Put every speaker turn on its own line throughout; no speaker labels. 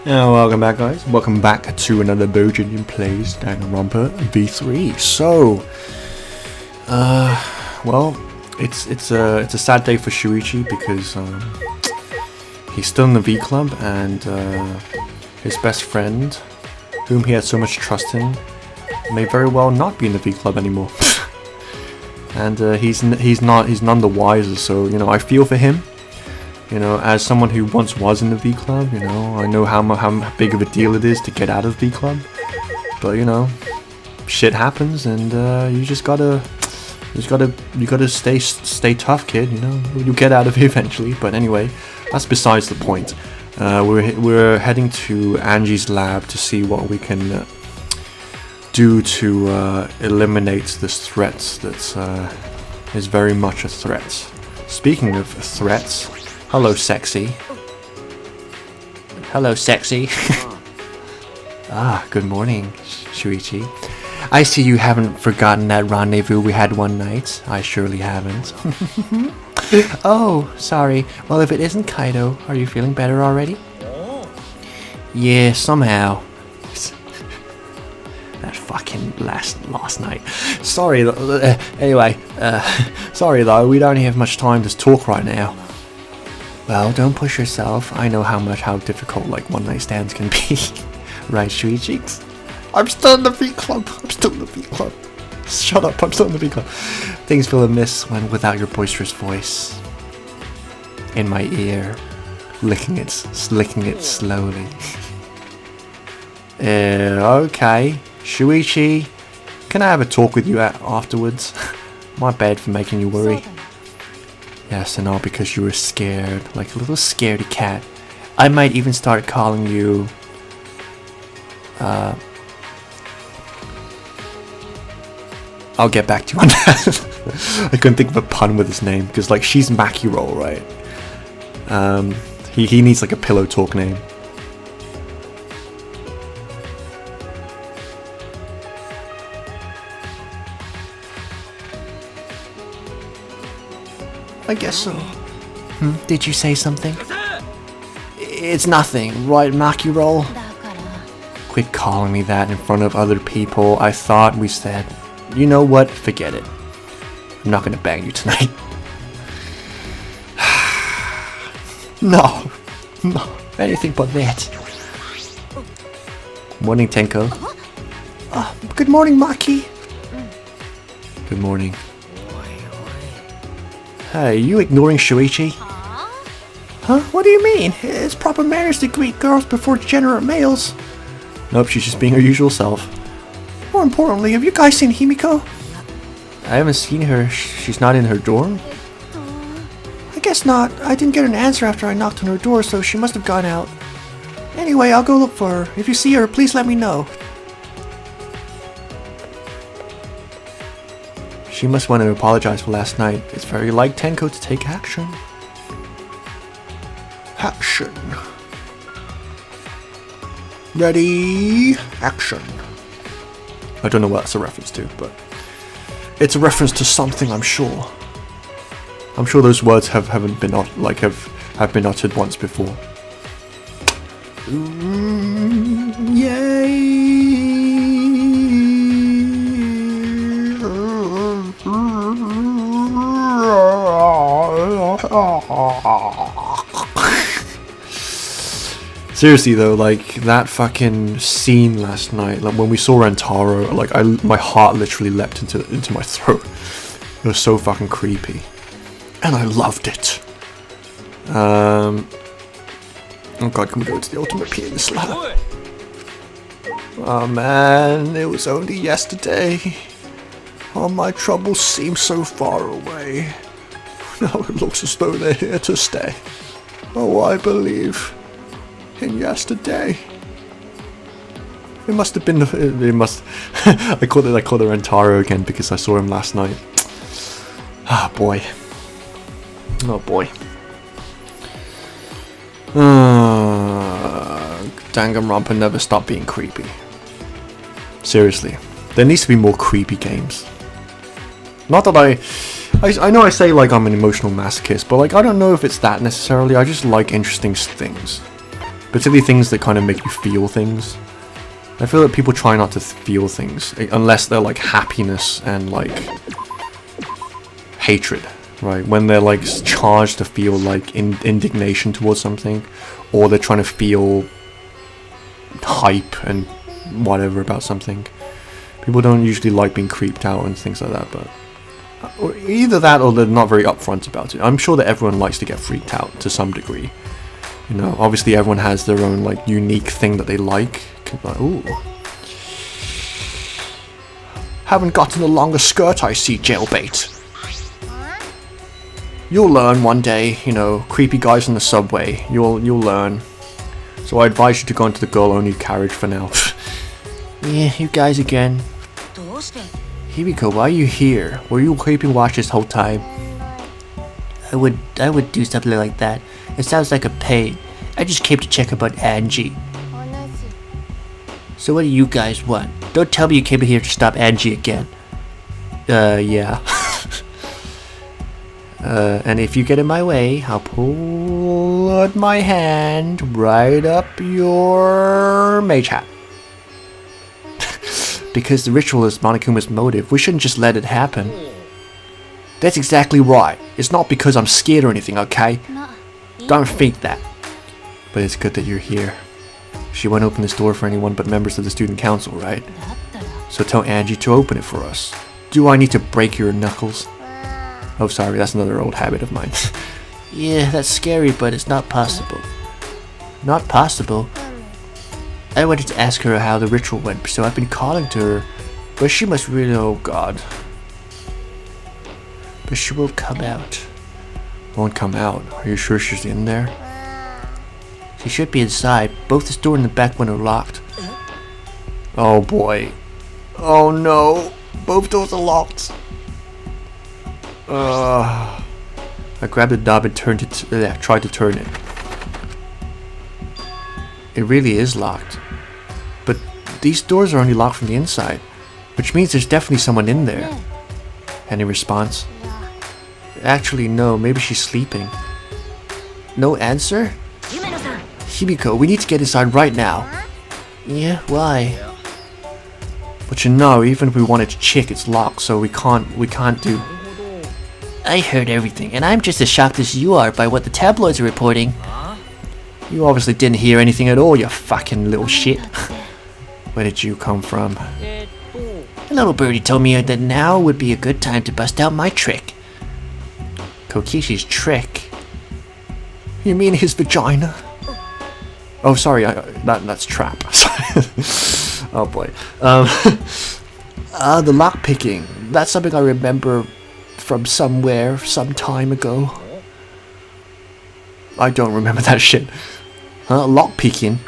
Welcome back, guys. Welcome back to another Bowjinjin plays Danganronpa V3. So, well, it's a sad day for Shuichi because he's still in the V Club, and his best friend, whom he had so much trust in, may very well not be in the V Club anymore. And he's none the wiser. So I feel for him. As someone who once was in the V Club, I know how big of a deal it is to get out of V Club. But shit happens, and you gotta stay tough, kid. You'll get out of it eventually. But anyway, that's besides the point. We're heading to Angie's lab to see what we can do to eliminate this threat that is very much a threat. Speaking of threats. Hello, sexy. Hello, sexy. Good morning, Shuichi. I see you haven't forgotten that rendezvous we had one night. I surely haven't. Oh, sorry. Well, if it isn't Kaido, are you feeling better already? Yeah, somehow. That fucking last night. Sorry, anyway, sorry though, we don't have much time to talk right now. Well, don't push yourself. I know how difficult one night stands can be. Right, Shuichi? I'm still in the V Club. Shut up, I'm still in the V Club. Things feel amiss when without your boisterous voice in my ear, licking it slowly. Okay. Shuichi, can I have a talk with you afterwards? My bad for making you worry. Yes, and all because you were scared, like a little scaredy cat. I might even start calling you... I'll get back to you on that. I couldn't think of a pun with his name, because she's Maki Roll, right? He needs a pillow talk name. I guess so. Did you say something? It's nothing, right, Maki Roll? Quit calling me that in front of other people. I thought we said, you know what? Forget it. I'm not gonna bang you tonight. No, anything but that. Morning, Tenko. Good morning, Maki. Good morning. Hey, you ignoring Shuichi? Huh? What do you mean? It's proper manners to greet girls before degenerate males. Nope, she's just being her usual self. More importantly, have you guys seen Himiko? I haven't seen her. She's not in her dorm? I guess not. I didn't get an answer after I knocked on her door, so she must have gone out. Anyway, I'll go look for her. If you see her, please let me know. She must want to apologize for last night. It's very like Tenko to take action. Action. Ready? Action. I don't know what that's a reference to, but it's a reference to something, I'm sure. I'm sure those words have been uttered once before. Yay! Seriously though, that fucking scene last night, when we saw Rentaro, my heart literally leapt into my throat. It was so fucking creepy, and I loved it. Oh god, can we go to the ultimate pianist lab? Oh man, it was only yesterday. All my troubles seem so far away. Now it looks as though they're here to stay. Oh, I believe in yesterday. It must have been. I called it Rentaro again because I saw him last night. Ah, boy. Oh boy. Danganronpa never stopped being creepy. Seriously, there needs to be more creepy games. Not that I know I say I'm an emotional masochist, but I don't know if it's that necessarily. I just like interesting things. particularly things that kind of make you feel things. I feel that people try not to feel things unless they're like happiness and like hatred, right? When they're like charged to feel like indignation towards something, or they're trying to feel hype and whatever about something. People don't usually like being creeped out and things like that, but either that or they're not very upfront about it. I'm sure that everyone likes to get freaked out to some degree. You know, obviously everyone has their own like unique thing that they like. Like, ooh. Haven't gotten a longer skirt, I see, jailbait. You'll learn one day, you know, creepy guys on the subway. You'll learn. So I advise you to go into the girl-only carriage for now. Yeah, you guys again. Hibiko, why are you here? Were you keeping watch this whole time? I would do something like that. It sounds like a pain. I just came to check about Angie. So what do you guys want? Don't tell me you came here to stop Angie again. Yeah. And if you get in my way, I'll put my hand right up your mage hat. Because the ritual is Monokuma's motive, we shouldn't just let it happen. That's exactly right. It's not because I'm scared or anything, okay? Don't think that. But it's good that you're here. She won't open this door for anyone but members of the student council, right? So tell Angie to open it for us. Do I need to break your knuckles? Oh, sorry, that's another old habit of mine. Yeah, that's scary, but it's not possible. Not possible? I wanted to ask her how the ritual went, so I've been calling to her. But she must really... oh god. But she won't come out. Won't come out? Are you sure she's in there? She should be inside. Both the door and the back window are locked. Oh boy. Oh no. Both doors are locked. I grabbed the knob and tried to turn it. It really is locked. But these doors are only locked from the inside, which means there's definitely someone in there. Any response? Actually, no. Maybe she's sleeping. No answer? Hibiko, we need to get inside right now. Yeah, why? But you know, even if we wanted to check, it's locked, so we can't do... I heard everything, and I'm just as shocked as you are by what the tabloids are reporting. You obviously didn't hear anything at all, you fucking little shit. Where did you come from? A little birdie told me that now would be a good time to bust out my trick. Kokishi's trick? You mean his vagina? Oh, sorry, that's trap. Oh boy. The lockpicking. That's something I remember from somewhere, some time ago. I don't remember that shit. Huh? Lockpicking?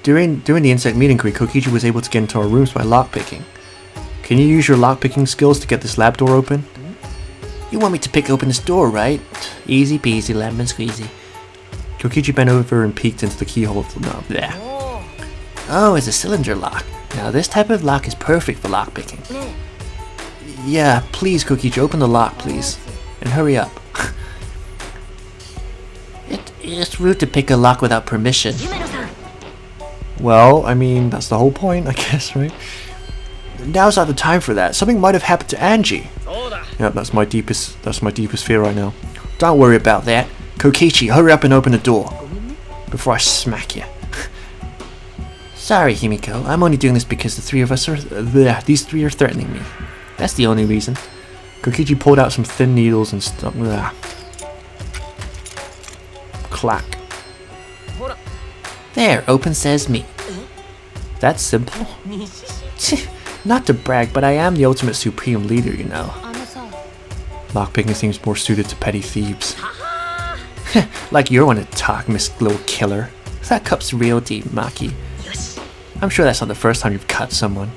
During the insect meet and greet, Kokichi was able to get into our rooms by lockpicking. Can you use your lockpicking skills to get this lab door open? You want me to pick open this door, right? Easy peasy, lemon squeezy. Kokichi bent over and peeked into the keyhole of the knob. There. Oh, it's a cylinder lock. Now this type of lock is perfect for lockpicking. Yeah, please, Kokichi, open the lock, please. And hurry up. It's rude to pick a lock without permission. Well, I mean, that's the whole point, I guess, right? Now's not the time for that. Something might have happened to Angie. Yep, that's my deepest fear right now. Don't worry about that. Kokichi, hurry up and open the door before I smack you. Sorry, Himiko. I'm only doing this because the three of us are... these three are threatening me. That's the only reason. Kokichi pulled out some thin needles and stuff. Clack. There, open sesame. That's simple. Not to brag, but I am the ultimate supreme leader, you know. Lockpicking seems more suited to petty thieves. Like you're one to talk, Miss Little Killer. That cup's real deep, Maki. I'm sure that's not the first time you've cut someone.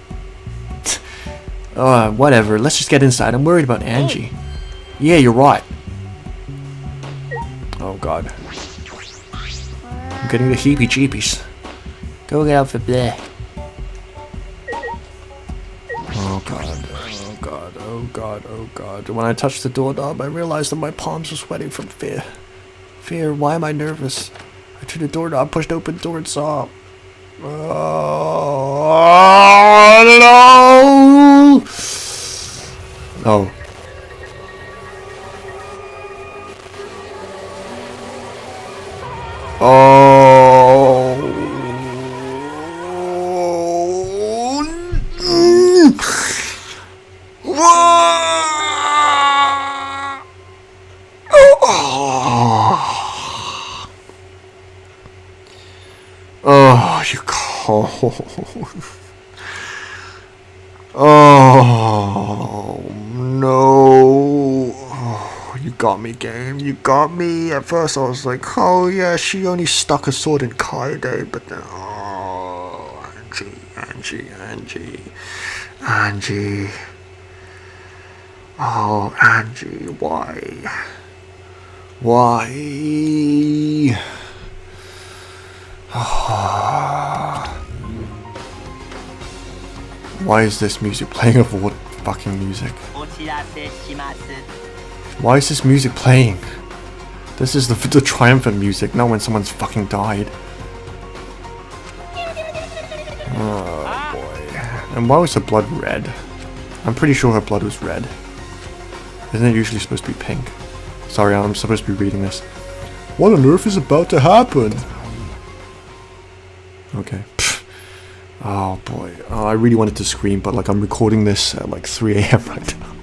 Whatever, let's just get inside. I'm worried about Angie. Yeah, you're right. Oh god. I'm getting the heebie-jeebies. Go get out for there. Oh god, oh god, oh god, oh god. When I touched the doorknob, I realized that my palms were sweating from fear. Fear, why am I nervous? I turned the door I pushed open the door and saw. Oh no! Oh. Oh. Oh, you cold. Oh, no. Oh, you got me, game. You got me. At first I was like, oh yeah, she only stuck a sword in Kaede, but then, oh, Angie. Oh, Angie, why? Why? Why is this music playing of all fucking music? Why is this music playing? This is the triumphant music, not when someone's fucking died. Oh boy. And why was her blood red? I'm pretty sure her blood was red. Isn't it usually supposed to be pink? Sorry, I'm supposed to be reading this. What on earth is about to happen? Okay. Oh boy. Oh, I really wanted to scream, but like I'm recording this at like 3 AM right now.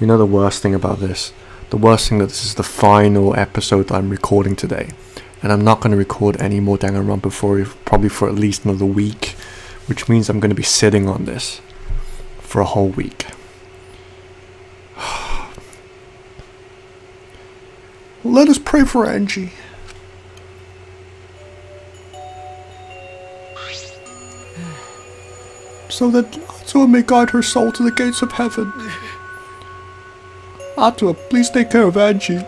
You know the worst thing about this? The worst thing that this is the final episode that I'm recording today. And I'm not going to record any more Danganronpa probably for at least another week. Which means I'm going to be sitting on this for a whole week. Let us pray for Angie. So that Atua may guide her soul to the gates of heaven. Atua, please take care of Angie.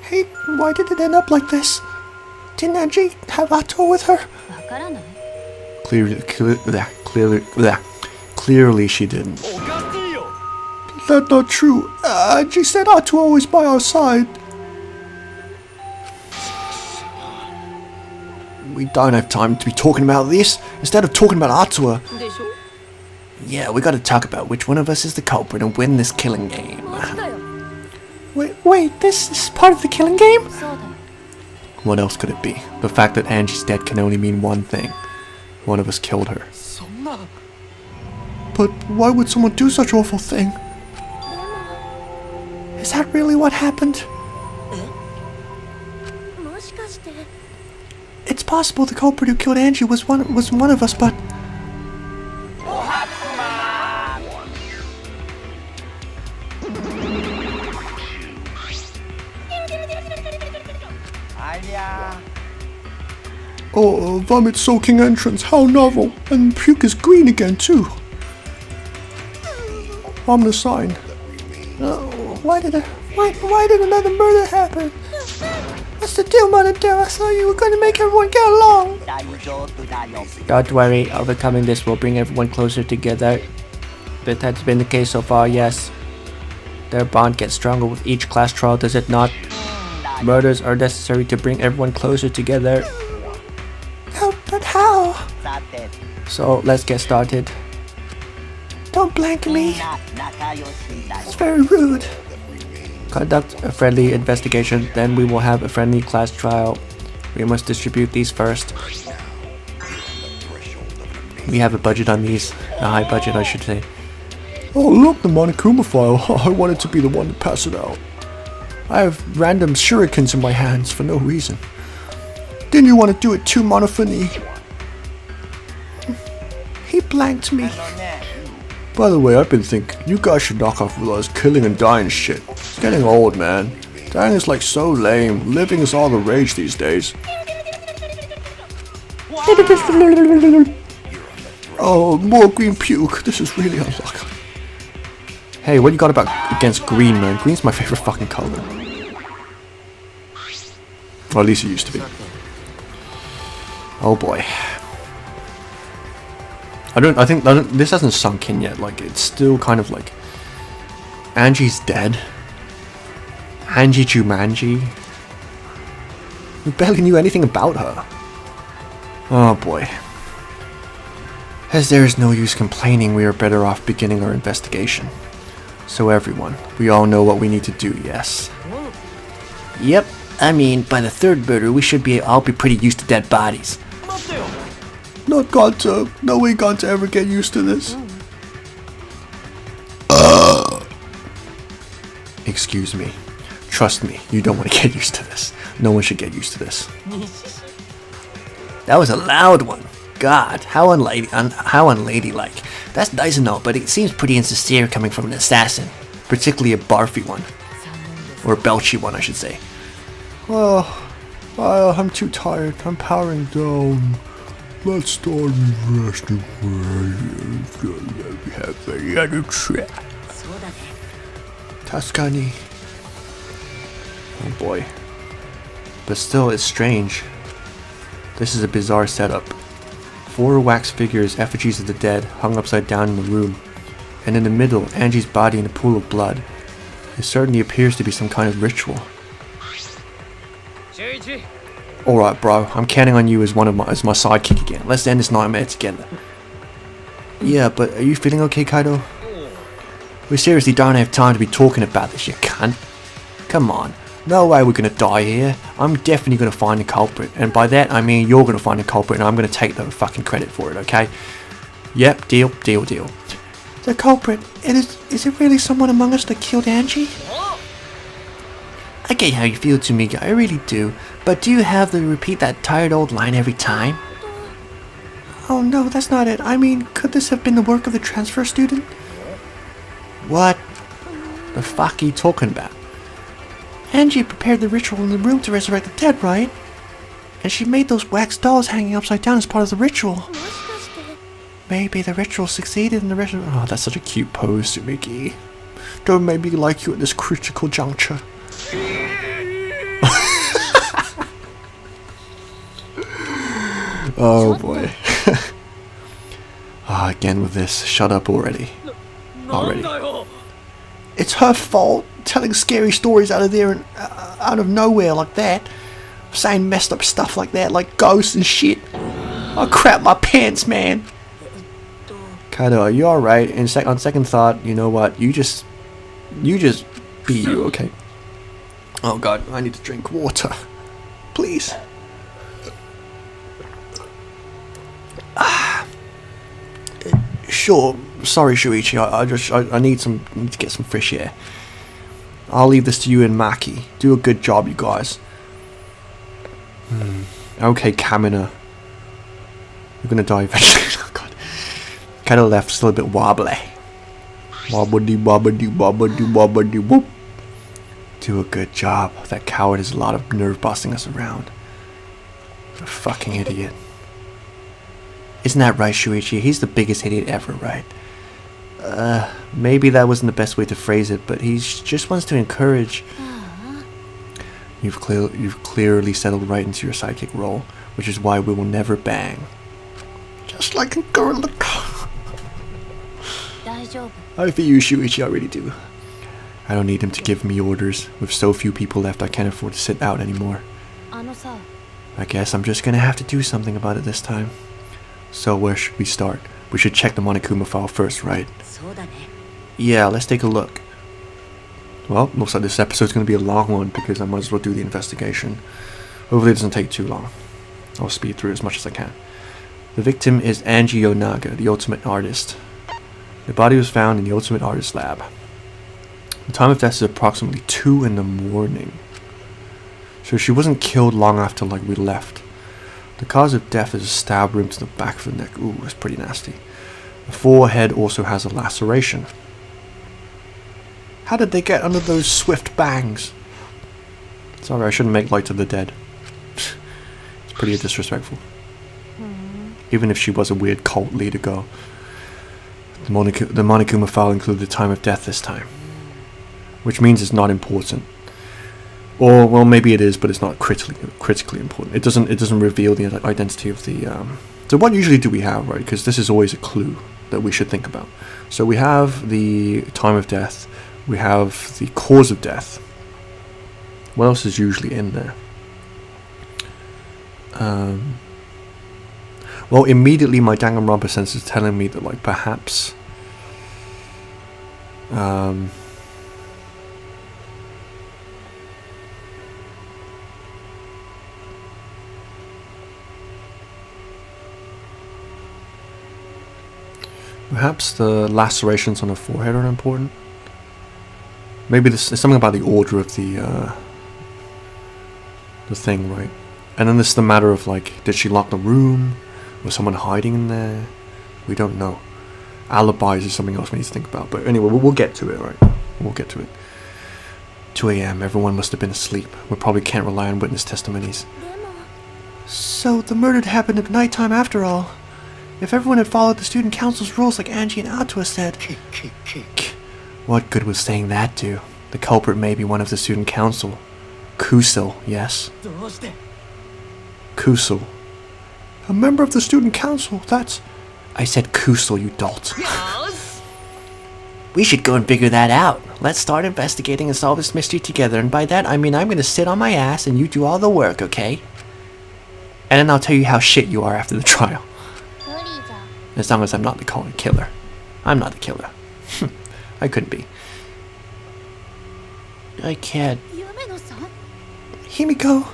Hey, why did it end up like this? Didn't Angie have Atua with her? Clearly she didn't. That's not true. Angie said Atua always by our side. We don't have time to be talking about this. Instead of talking about Atua. Yeah, we gotta talk about which one of us is the culprit and win this killing game. Wait, this is part of the killing game? What else could it be? The fact that Angie's dead can only mean one thing. One of us killed her. But why would someone do such an awful thing? Is that really what happened? It's possible the culprit who killed Angie was one of us, but... Oh, vomit soaking entrance, how novel. And puke is green again too. Ominous sign. Oh, why did another murder happen? What's the deal, Mother Dear? I thought you were going to make everyone get along.
Don't worry, overcoming this will bring everyone closer together. But that's been the case so far, yes. Their bond gets stronger with each class trial, does it not? Murders are necessary to bring everyone closer together.
But how?
So, let's get started.
Don't blank me. It's very rude.
Conduct a friendly investigation, then we will have a friendly class trial. We must distribute these first. We have a budget on these. A high budget, I should say. Oh look, the Monokuma file. I wanted to be the one to pass it out. I have random shurikens in my hands for no reason. Didn't you want to do it too, Monofuni? He blanked me. By the way, I've been thinking, you guys should knock off with all this killing and dying shit. It's getting old, man. Dying is like so lame. Living is all the rage these days. Oh, more green puke. This is really unlucky. Hey, what you got against green, man? Green's my favorite fucking color. Or at least it used to be.
Oh boy. This hasn't sunk in yet. Like, it's still kind of like, Angie's dead. Angie Jumanji. We barely knew anything about her. Oh boy. As there is no use complaining, we are better off beginning our investigation. So everyone, we all know what we need to do, yes?
Yep. I mean, by the third murder, we should all be pretty used to dead bodies.
Not got to. No way got to ever get used to this. Excuse me. Trust me, you don't want to get used to this. No one should get used to this.
That was a loud one. God, how unladylike. That's nice and all, but it seems pretty insincere coming from an assassin. Particularly a barfy one. Or a belchy one, I should say.
Oh, I'm too tired. I'm powering down. Let's start investigating. Let me have a other chat. Tascani. Oh boy. But still, it's strange. This is a bizarre setup. 4 wax figures, effigies of the dead, hung upside down in the room. And in the middle, Angie's body in a pool of blood. It certainly appears to be some kind of ritual. Alright bro, I'm counting on you as my sidekick again. Let's end this nightmare together. Yeah, but are you feeling okay, Kaido? We seriously don't have time to be talking about this, you cunt. Come on. No way we're gonna die here. I'm definitely gonna find the culprit. And by that I mean you're gonna find the culprit and I'm gonna take the fucking credit for it, okay? Yep, deal. The culprit, is it really someone among us that killed Angie? I get how you feel, Tamika, I really do. But do you have to repeat that tired old line every time? Oh no, that's not it. I mean, could this have been the work of the transfer student? What the fuck are you talking about? Angie prepared the ritual in the room to resurrect the dead, right? And she made those wax dolls hanging upside down as part of the ritual. Maybe the ritual succeeded in the ritual. Oh, that's such a cute pose, Sumiki. Don't make me like you at this critical juncture. Oh boy. Again with this. Shut up already. It's her fault. Telling scary stories out of there and out of nowhere like that. Saying messed up stuff like that, like ghosts and shit. I crap my pants, man. Kaido, are you alright? On second thought, you know what? You just be you, okay? Oh god, I need to drink water. Please. Sure. Sorry, Shuichi. I need to get some fresh air. I'll leave this to you and Maki. Do a good job, you guys. Okay, Kamina. You're gonna die eventually. Oh god. Kinda left, still a bit wobbly. Wobbly whoop. Do a good job. That coward has a lot of nerve busting us around. A fucking idiot. Isn't that right, Shuichi? He's the biggest idiot ever, right? Maybe that wasn't the best way to phrase it, but he just wants to encourage. You've clearly settled right into your sidekick role, which is why we will never bang. Just like a girl. I feel you, Shuichi, I really do. I don't need him to give me orders. With so few people left, I can't afford to sit out anymore. I guess I'm just gonna have to do something about it this time. So where should we start? We should check the Monokuma file first, right? Yeah, let's take a look. Well, looks like this episode's going to be a long one because I might as well do the investigation. Hopefully it doesn't take too long. I'll speed through as much as I can. The victim is Angie Yonaga, the ultimate artist. The body was found in the ultimate artist lab. The time of death is approximately 2 in the morning. So she wasn't killed long after we left. The cause of death is a stab wound to the back of the neck. Ooh, it's pretty nasty. The forehead also has a laceration. How did they get under those swift bangs? Sorry, I shouldn't make light of the dead. It's pretty disrespectful. Even if she was a weird cult leader girl. The Monokuma file included the time of death this time. Which means it's not important. Or, well, maybe it is, but it's not critically important. It doesn't reveal the identity of the... So what usually do we have, right? Because this is always a clue that we should think about. So we have the time of death. We have the cause of death. What else is usually in there? Well, immediately my Danganronpa sense is telling me that, like, perhaps... perhaps the lacerations on the forehead are important. Maybe there's something about the order of the thing, right? And then there's the matter of, like, did she lock the room? Was someone hiding in there? We don't know. Alibis is something else we need to think about. But anyway, we'll get to it, right? We'll get to it. 2 a.m. Everyone must have been asleep. We probably can't rely on witness testimonies. So the murder happened at nighttime after all. If everyone had followed the student council's rules like Angie and Atua said... What good was saying that do? The culprit may be one of the student council. Kusil, yes. Kusil. A member of the student council, that's... I said Kusil, you dolt. We should go and figure that out. Let's start investigating and solve this mystery together, and by that I mean I'm gonna sit on my ass and you do all the work, okay? And then I'll tell you how shit you are after the trial. As long as I'm not the killer. I'm not the killer. I couldn't be. I can't. Himiko!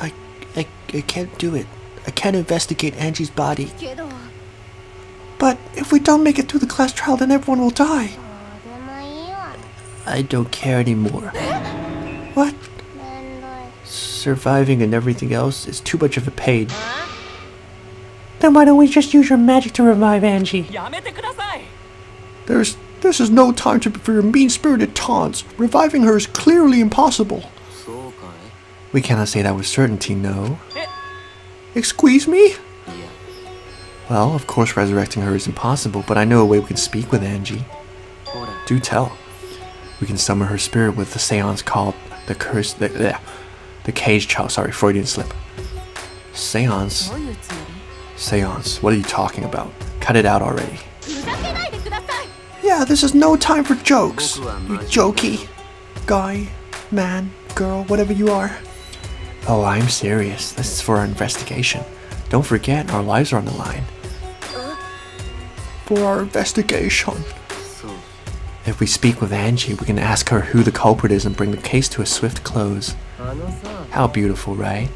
I can't do it. I can't investigate Angie's body. But if we don't make it through the class trial, then everyone will die. I don't care anymore. What? Surviving and everything else is too much of a pain. Then why don't we just use your magic to revive Angie? This is no time for your mean-spirited taunts. Reviving her is clearly impossible. We cannot say that with certainty, no. Excuse me? Well, of course resurrecting her is impossible, but I know a way we can speak with Angie. Do tell. We can summon her spirit with the seance called the cage child. Sorry, Freudian slip. Seance? Seance, what are you talking about? Cut it out already. Yeah, this is no time for jokes. You jokey guy, man, girl, whatever you are. Oh, I'm serious. This is for our investigation. Don't forget, our lives are on the line. For our investigation. If we speak with Angie, we can ask her who the culprit is and bring the case to a swift close. How beautiful, right?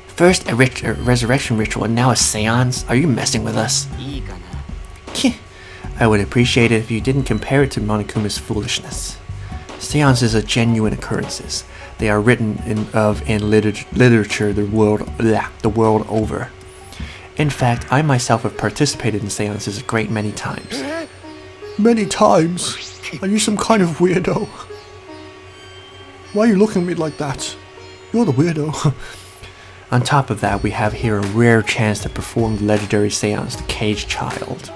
First a resurrection ritual and now a seance? Are you messing with us? I would appreciate it if you didn't compare it to Monokuma's foolishness. Seances are genuine occurrences. They are written in literature the world over. In fact, I myself have participated in seances a great many times. Many times? Are you some kind of weirdo? Why are you looking at me like that? You're the weirdo. On top of that, we have here a rare chance to perform the legendary seance, the Cage Child.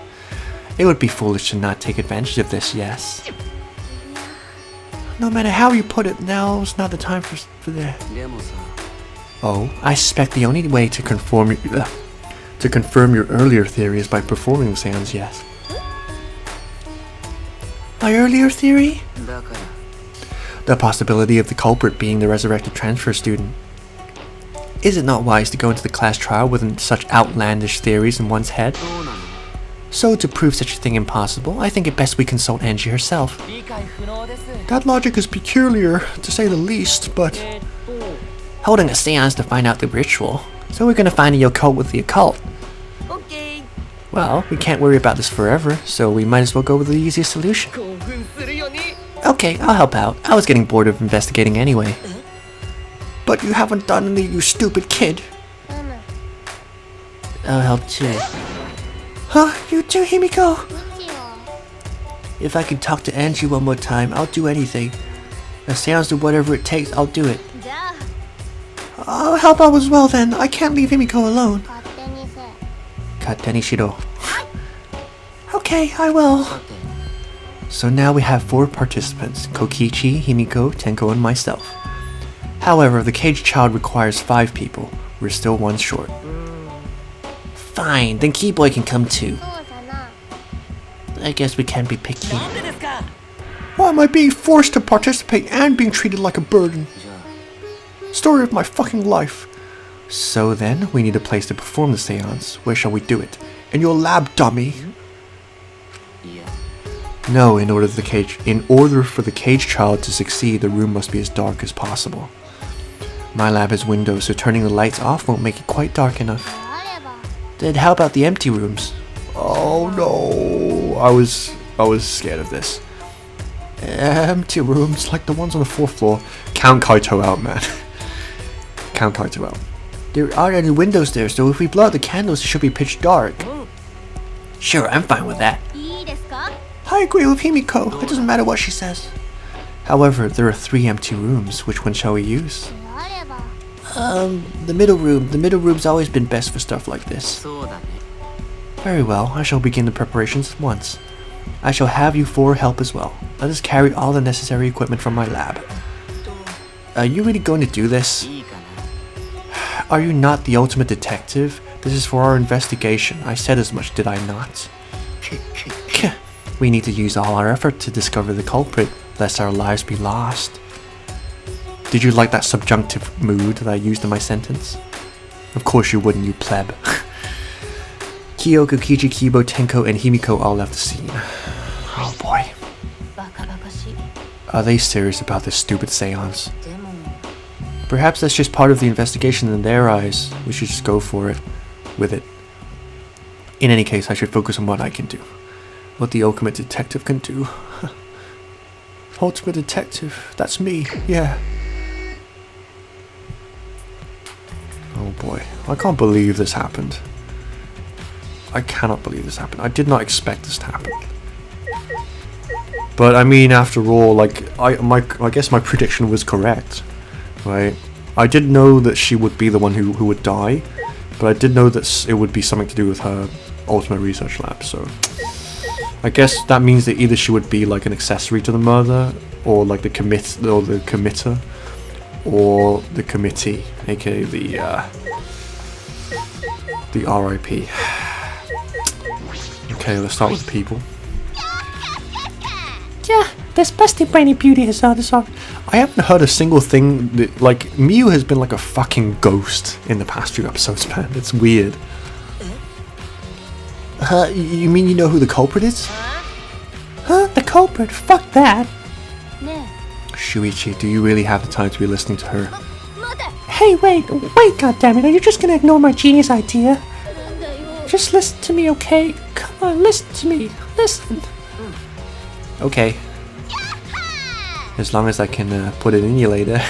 It would be foolish to not take advantage of this, yes? No matter how you put it, now's not the time for that. Oh, I suspect the only way to confirm your earlier theory is by performing the seance, yes. My earlier theory? The possibility of the culprit being the resurrected transfer student. Is it not wise to go into the class trial with such outlandish theories in one's head? So, to prove such a thing impossible, I think it best we consult Angie herself. That logic is peculiar, to say the least, but... Holding a seance to find out the ritual, so we're gonna find the occult with the occult. Well, we can't worry about this forever, so we might as well go with the easiest solution. Okay, I'll help out. I was getting bored of investigating anyway. But you haven't done any, you stupid kid. I'll help too. Huh? You too, Himiko? If I can talk to Angie one more time, I'll do anything. A seance or whatever it takes, I'll do it. I'll help out as well then. I can't leave Himiko alone. Kateni shiro. Okay, I will.
So now we have 4 participants, Kokichi, Himiko, Tenko, and myself. However, the caged child requires 5 people. We're still 1 short. Fine, then Keyboy can come too. I guess we can't be picky.
Why am I being forced to participate and being treated like a burden? Story of my fucking life.
So then, we need a place to perform the seance. Where shall we do it?
In your lab, dummy.
No, in order for the caged child to succeed, the room must be as dark as possible. My lab has windows, so turning the lights off won't make it quite dark enough. Then how about the empty rooms?
Oh no, I was scared of this. Empty rooms like the ones on the 4th floor. Count Kaito out, man. Count Kaito out.
There aren't any windows there, so if we blow out the candles, it should be pitch dark. Sure, I'm fine with that.
I agree with Himiko. It doesn't matter what she says.
However, there are 3 empty rooms. Which one shall we use? The middle room. The middle room's always been best for stuff like this. Very well, I shall begin the preparations at once. I shall have you 4 help as well. Let us carry all the necessary equipment from my lab. Are you really going to do this? Are you not the ultimate detective? This is for our investigation. I said as much, did I not? We need to use all our effort to discover the culprit, lest our lives be lost. Did you like that subjunctive mood that I used in my sentence? Of course you wouldn't, you pleb. Kyoko, Kichi, Kibo, Tenko, and Himiko all left the scene. Oh boy. Are they serious about this stupid seance? Perhaps that's just part of the investigation in their eyes. We should just go for it. With it. In any case, I should focus on what I can do. What the ultimate detective can do.
Ultimate detective, that's me, yeah. Oh boy, I can't believe this happened. I cannot believe this happened. I did not expect this to happen. But I mean, after all, like, I guess my prediction was correct, right? I did know that she would be the one who would die, but I did know that it would be something to do with her ultimate research lab, so... I guess that means that either she would be like an accessory to the murder, or like the committer, or the committee, aka the RIP. Okay, let's start with the people.
Yeah, this busty brainy beauty has heard us on.
I haven't heard a single thing that, like, Miu has been like a fucking ghost in the past few episodes, man. It's weird. You mean you know who the culprit is?
Huh? The culprit? Fuck that.
Shuichi, do you really have the time to be listening to her?
Hey, wait, goddammit, are you just gonna ignore my genius idea? Just listen to me, okay? Come on, listen to me. Listen.
Okay. As long as I can put it in you later.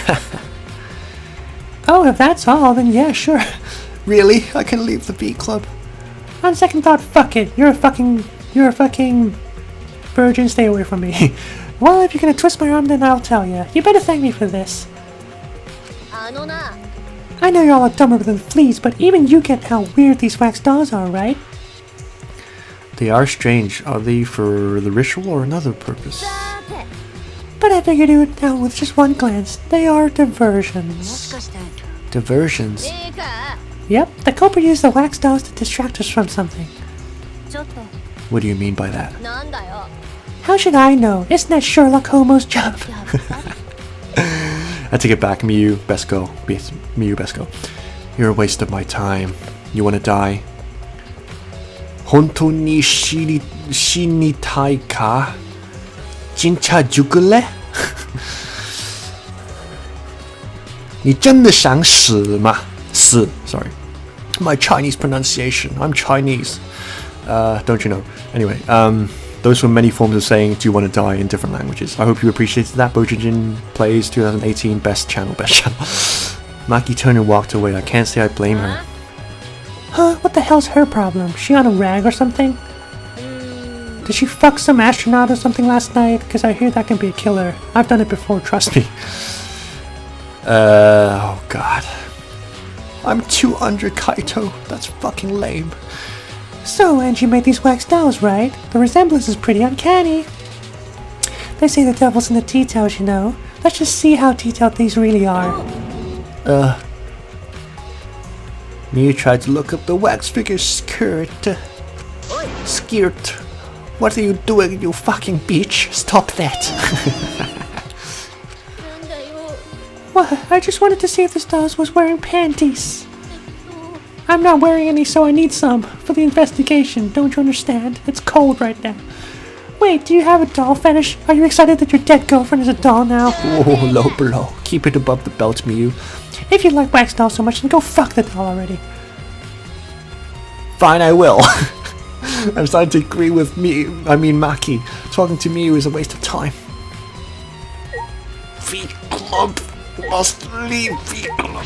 Oh, if that's all, then yeah, sure.
Really? I can leave the B club?
On second thought, fuck it. You're a fucking virgin, stay away from me. Well, if you're gonna twist my arm, then I'll tell you. You better thank me for this. I know y'all are dumber than fleas, but even you get how weird these wax dolls are, right?
They are strange. Are they for the ritual or another purpose?
But I figured it would out with just one glance. They are diversions.
Diversions?
Yep, the culprit used the wax dolls to distract us from something.
What do you mean by that?
How should I know? Isn't that Sherlock Holmes' job?
I take it back, Miu, best go. Miu, best go. You're a waste of my time. You wanna die? Honto ni shinitai ka? Jincha jukule? 你真的想死吗？死 sorry. My Chinese pronunciation. I'm Chinese. Don't you know? Anyway, those were many forms of saying do you want to die in different languages. I hope you appreciated that. Bowjinjin Plays 2018 best channel. Maki turned and walked away. I can't say I blame her.
Huh? What the hell's her problem? She on a rag or something? Did she fuck some astronaut or something last night? Because I hear that can be a killer. I've done it before, trust me.
Oh god.
I'm 200 Kaito. That's fucking lame.
So, Angie made these wax dolls, right? The resemblance is pretty uncanny. They say the devil's in the details, you know. Let's just see how detailed these really are.
Miu tried to look up the wax figure skirt. Skirt. What are you doing, you fucking bitch? Stop that.
What? I just wanted to see if this doll was wearing panties. I'm not wearing any, so I need some for the investigation. Don't you understand? It's cold right now. Wait, do you have a doll fetish? Are you excited that your dead girlfriend is a doll now?
Oh, low below. Keep it above the belt, Miu.
If you like wax dolls so much, then go fuck the doll already.
Fine, I will. I'm starting to agree with Maki. Talking to Miu is a waste of time. V Club must leave V Club.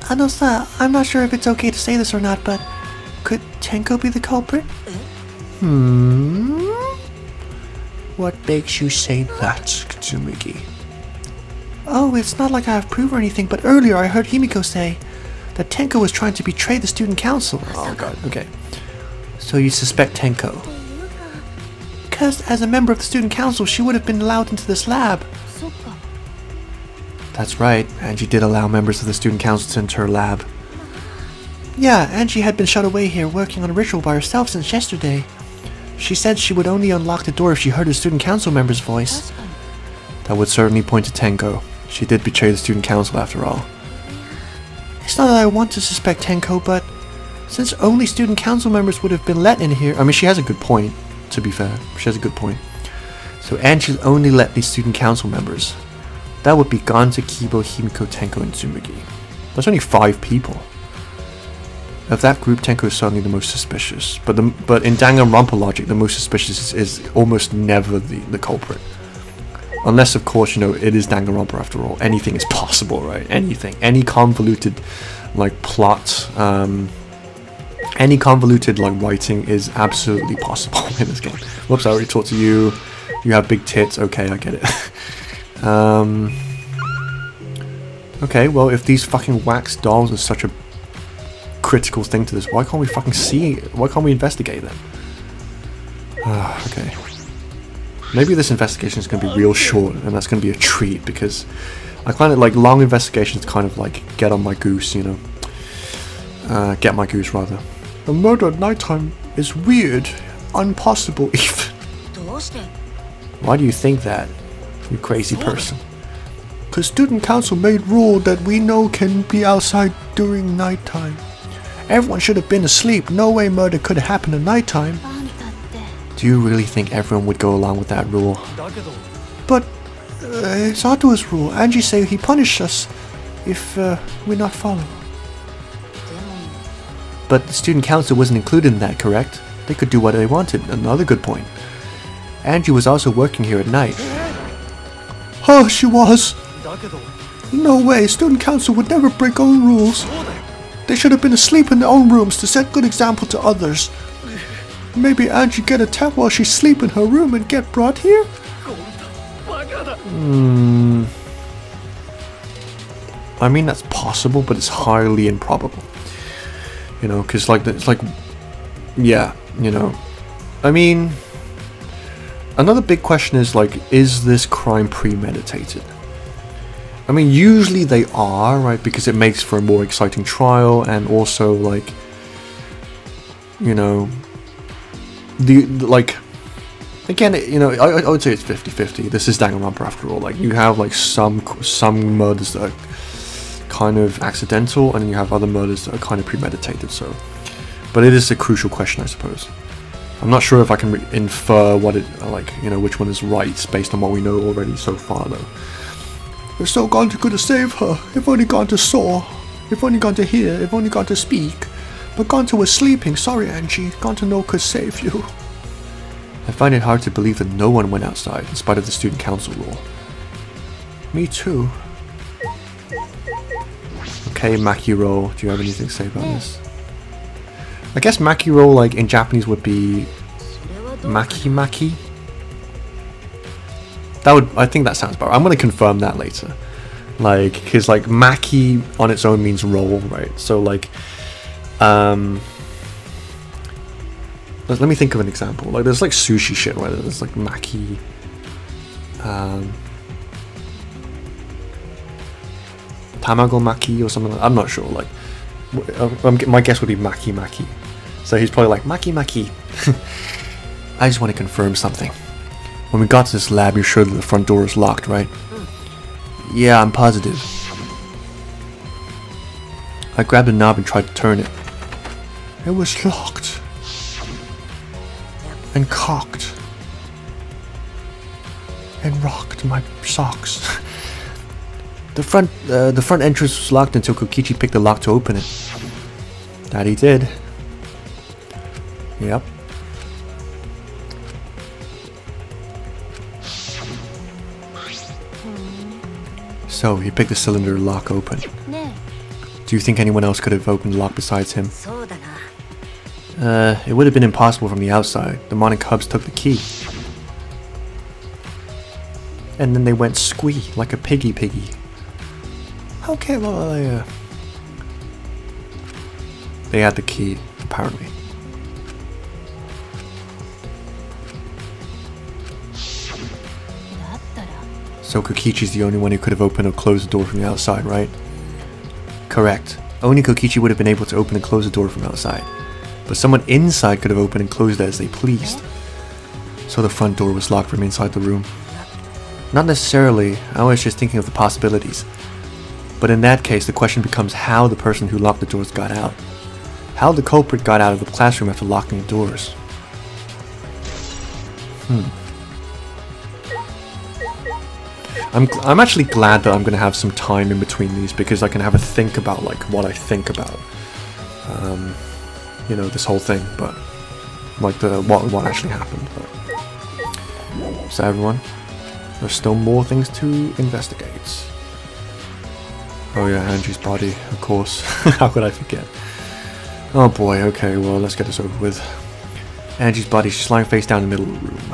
I know, sir. I'm not sure if it's okay to say this or not, but could Tenko be the culprit?
What makes you say that, Tsumugi?
Oh, it's not like I have proof or anything, but earlier I heard Himiko say that Tenko was trying to betray the student council.
Oh god, okay. So you suspect Tenko?
Because as a member of the student council, she would have been allowed into this lab.
That's right, Angie did allow members of the student council to enter her lab.
Yeah, Angie had been shut away here working on a ritual by herself since yesterday. She said she would only unlock the door if she heard a student council member's voice.
That would certainly point to Tenko. She did betray the student council after all.
It's not that I want to suspect Tenko, but since only student council members would have been let in here...
I mean, she has a good point, to be fair. She has a good point. So Angie only let these student council members. That would be Ganta, Kibo, Himiko, Tenko, and Tsumugi. That's only 5 people. Of that group, Tenko is certainly the most suspicious. But in Danganronpa logic, the most suspicious is almost never the culprit. Unless, of course, you know, it is Danganronpa after all. Anything is possible, right? Anything. Any convoluted, like, plot, any convoluted, like, writing is absolutely possible in this game. Whoops, I already talked to you. You have big tits. Okay, I get it. Okay, well, if these fucking wax dolls are such a critical thing to this, why can't we fucking see it? Why can't we investigate them? Okay. Maybe this investigation is going to be real short, and that's going to be a treat, because I kind of like long investigations kind of like get on my goose, you know. Get my goose, rather. A murder at nighttime is weird. Impossible, even. Why do you think that, you crazy person? Because student council made rule that we know can be outside during nighttime. Everyone should have been asleep. No way murder could have happened at nighttime. Do you really think everyone would go along with that rule? But it's Ato's rule. Angie say he punished us if we're not following. But the student council wasn't included in that, correct? They could do what they wanted. Another good point. Angie was also working here at night. Oh, she was. No way, student council would never break own rules. They should have been asleep in their own rooms to set good example to others. Maybe Angie get attacked while she's asleep in her room and get brought here? I mean, that's possible, but it's highly improbable. You know, because like, it's like, yeah, you know. I mean, another big question is like, is this crime premeditated? I mean, usually they are, right? Because it makes for a more exciting trial, and also like, you know, like, again, you know, I would say it's 50-50. This is Danganronpa after all. Like, you have like some murders that are kind of accidental, and then you have other murders that are kind of premeditated. So, but it is a crucial question, I suppose. I'm not sure if I can infer what it, like, you know, which one is right based on what we know already so far, though. If so gone to could have saved her, if only gone to saw, if only gone to hear, if only gone to speak. But Gonta was sleeping, sorry Angie, Gonta no could save you. I find it hard to believe that no one went outside, in spite of the student council rule. Me too. Okay, Makiro, do you have anything to say about this? I guess Makiro, like, in Japanese would be Maki. That would, I think that sounds better. I'm going to confirm that later. Like, because, like, Maki on its own means roll, right? So, like, let me think of an example. Like there's like sushi shit, right? There's like maki. Tamago maki or something like that. I'm not sure. Like, my guess would be maki. So he's probably like maki. I just want to confirm something. When we got to this lab, you're sure that the front door is locked, right? Yeah, I'm positive. I grabbed a knob and tried to turn it. It was locked. And cocked. And rocked my socks. The front entrance was locked until Kokichi picked the lock to open it. That he did. Yep. So he picked the cylinder lock open. Do you think anyone else could have opened the lock besides him? It would have been impossible from the outside. The demonic hubs took the key. And then they went squee like a piggy. Okay, well, they had the key, apparently. So Kokichi's the only one who could have opened or closed the door from the outside, right? Correct. Only Kokichi would have been able to open and close the door from outside. But someone inside could have opened and closed it as they pleased. So the front door was locked from inside the room. Not necessarily, I was just thinking of the possibilities. But in that case, the question becomes how the person who locked the doors got out. How the culprit got out of the classroom after locking the doors. I'm actually glad that I'm going to have some time in between these because I can have a think about like what I think about. You know, this whole thing, but like what actually happened. But. So everyone, there's still more things to investigate. Oh yeah, Angie's body, of course. How could I forget? Oh boy, okay, well let's get this over with. Angie's body, she's lying face down in the middle of the room.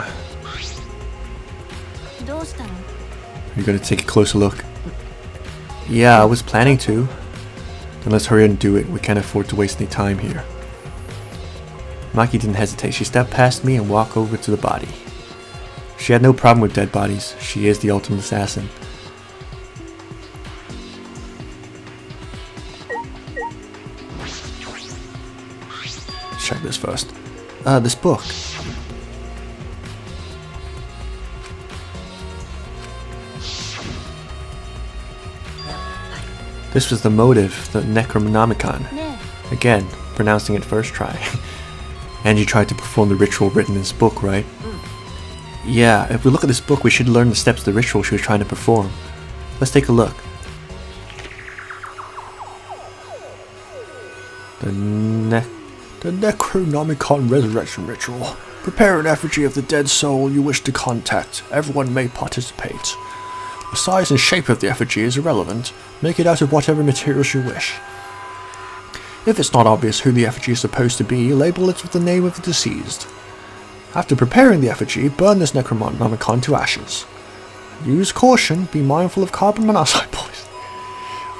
Are you gonna take a closer look? Yeah, I was planning to. Then let's hurry and do it. We can't afford to waste any time here. Maki didn't hesitate. She stepped past me and walked over to the body. She had no problem with dead bodies. She is the ultimate assassin. Check this first. This book. This was the motive, the Necronomicon. Again, pronouncing it first try. Angie tried to perform the ritual written in this book, right? Yeah, if we look at this book, we should learn the steps of the ritual she was trying to perform. Let's take a look. The Necronomicon Resurrection Ritual. Prepare an effigy of the dead soul you wish to contact. Everyone may participate. The size and shape of the effigy is irrelevant. Make it out of whatever materials you wish. If it's not obvious who the effigy is supposed to be, label it with the name of the deceased. After preparing the effigy, burn this Necronomicon to ashes. Use caution, be mindful of carbon monoxide poisoning.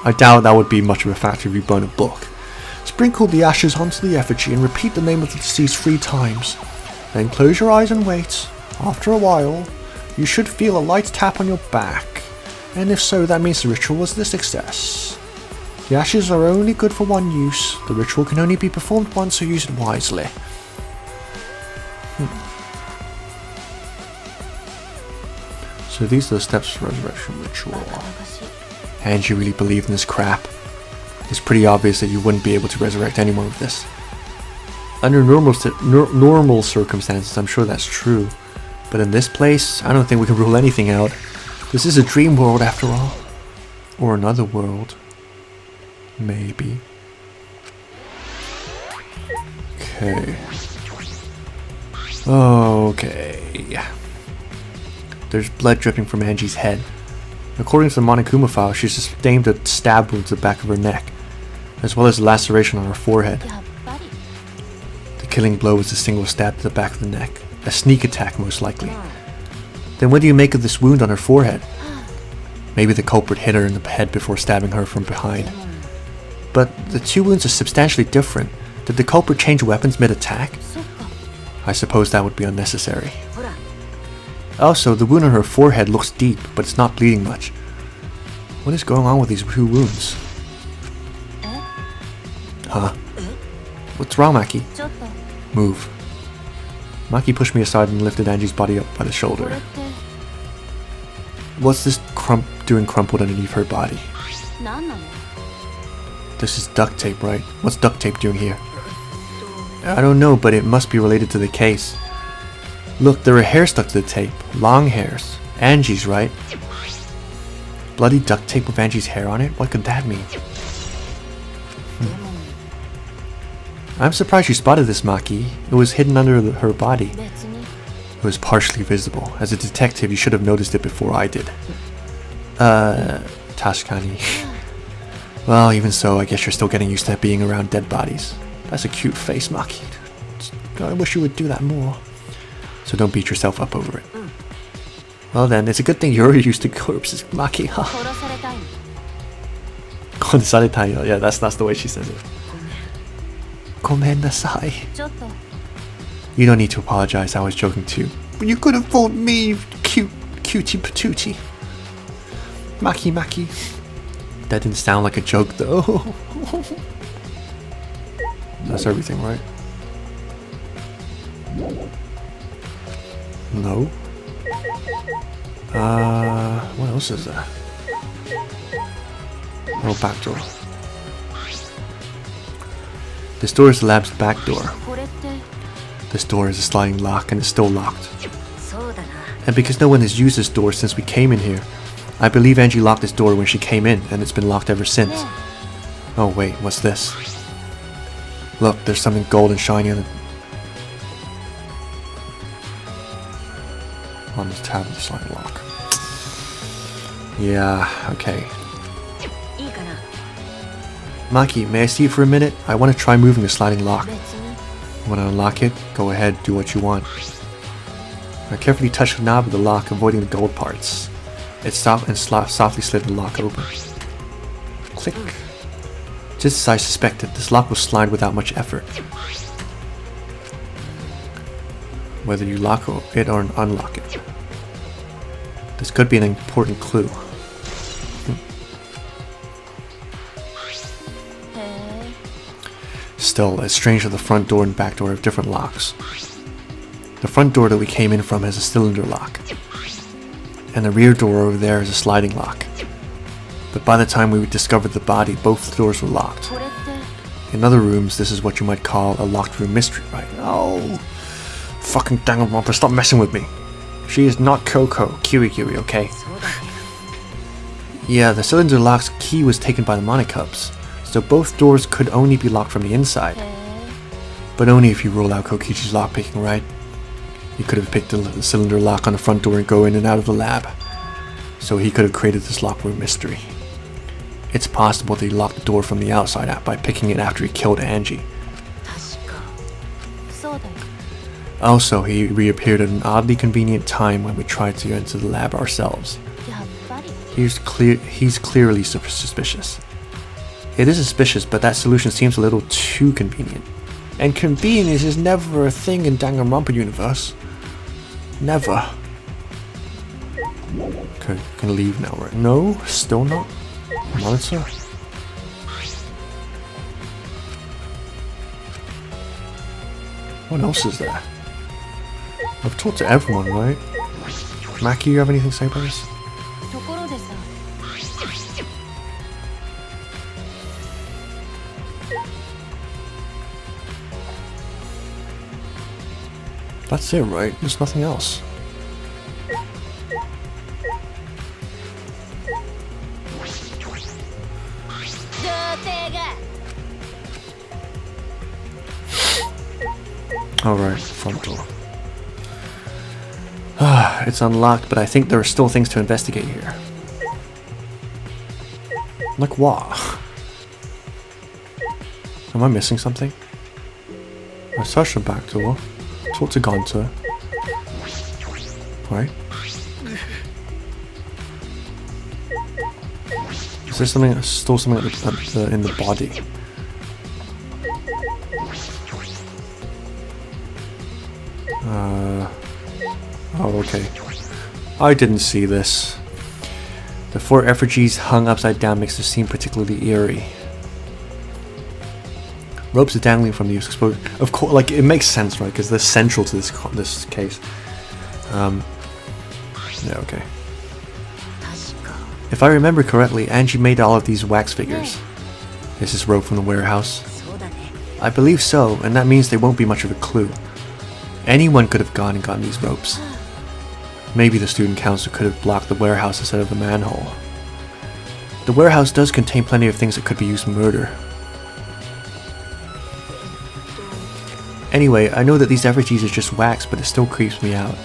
I doubt that would be much of a factor if you burn a book. Sprinkle the ashes onto the effigy and repeat the name of the deceased 3 times. Then close your eyes and wait. After a while, you should feel a light tap on your back. And if so, that means the ritual was a success. The ashes are only good for one use. The ritual can only be performed once, so use it wisely. So these are the steps for resurrection ritual. Angie really believed in this crap. It's pretty obvious that you wouldn't be able to resurrect anyone with this. Under normal circumstances, I'm sure that's true. But in this place, I don't think we can rule anything out. This is a dream world after all. Or another world. Maybe. Okay. Okay. There's blood dripping from Angie's head. According to the Monokuma file, she sustained a stab wound to the back of her neck, as well as a laceration on her forehead. The killing blow was a single stab to the back of the neck. A sneak attack, most likely. Then what do you make of this wound on her forehead? Maybe the culprit hit her in the head before stabbing her from behind. But the 2 wounds are substantially different. Did the culprit change weapons mid-attack? I suppose that would be unnecessary. Also, the wound on her forehead looks deep, but it's not bleeding much. What is going on with these 2 wounds? Huh? What's wrong, Maki? Move. Maki pushed me aside and lifted Angie's body up by the shoulder. What's this doing crumpled underneath her body? This is duct tape, right? What's duct tape doing here? I don't know, but it must be related to the case. Look, there are hairs stuck to the tape. Long hairs. Angie's, right? Bloody duct tape with Angie's hair on it? What could that mean? I'm surprised you spotted this, Maki. It was hidden under her body. It was partially visible. As a detective, you should have noticed it before I did. Tashkani. Well, even so, I guess you're still getting used to being around dead bodies. That's a cute face, Maki. I wish you would do that more. So don't beat yourself up over it. Well then, it's a good thing you're used to corpses, Maki. Yeah, that's the way she says it. Gomen nasai. You don't need to apologize, I was joking too. But you could have fooled me, cutie patootie. Maki. That didn't sound like a joke though. That's everything, right? No. What else is there? Oh, back door. This door is the lab's back door. This door is a sliding lock and it's still locked. And because no one has used this door since we came in here, I believe Angie locked this door when she came in and it's been locked ever since. Oh wait, what's this? Look, there's something gold and shiny on the tab of the sliding lock. Yeah, okay. Maki, may I see it for a minute? I want to try moving the sliding lock. You want to unlock it? Go ahead, do what you want. I carefully touched the knob of the lock, avoiding the gold parts. It stopped and softly slid the lock open. Click. Just as I suspected, this lock will slide without much effort. Whether you lock it or unlock it. This could be an important clue. Still, it's strange that the front door and back door have different locks. The front door that we came in from has a cylinder lock. And the rear door over there is a sliding lock. But by the time we discovered the body, both doors were locked. In other rooms, this is what you might call a locked room mystery, right? Oh, fucking Danganronpa, stop messing with me. She is not Coco, Kiwi, okay? Yeah, the cylinder lock's key was taken by the Monicubs, so both doors could only be locked from the inside. But only if you rule out Kokichi's lockpicking, right? He could have picked the cylinder lock on the front door and go in and out of the lab. So he could have created this locked room mystery. It's possible that he locked the door from the outside out by picking it after he killed Angie. Also, he reappeared at an oddly convenient time when we tried to enter the lab ourselves. He's clearly suspicious. It is suspicious, but that solution seems a little too convenient. And convenience is never a thing in Danganronpa universe. Never. Okay, can leave now, right? No, still not. Monitor. What else is there? I've talked to everyone, right? Maki, you have anything to say about this? That's it, right? There's nothing else. Alright, front door. It's unlocked, but I think there are still things to investigate here. Like what? Am I missing something? I searched the back door. Talk to Gonta. Right? Is there something, still something in the body? Oh, okay. I didn't see this. The 4 effigies hung upside down makes the scene particularly eerie. Ropes are dangling from the exposed. Of course, like, it makes sense, right? Because they're central to this case. Yeah, okay. If I remember correctly, Angie made all of these wax figures. Is this rope from the warehouse? I believe so, and that means they won't be much of a clue. Anyone could have gone and gotten these ropes. Maybe the student council could have blocked the warehouse instead of the manhole. The warehouse does contain plenty of things that could be used for murder. Anyway, I know that these effigies are just wax, but it still creeps me out.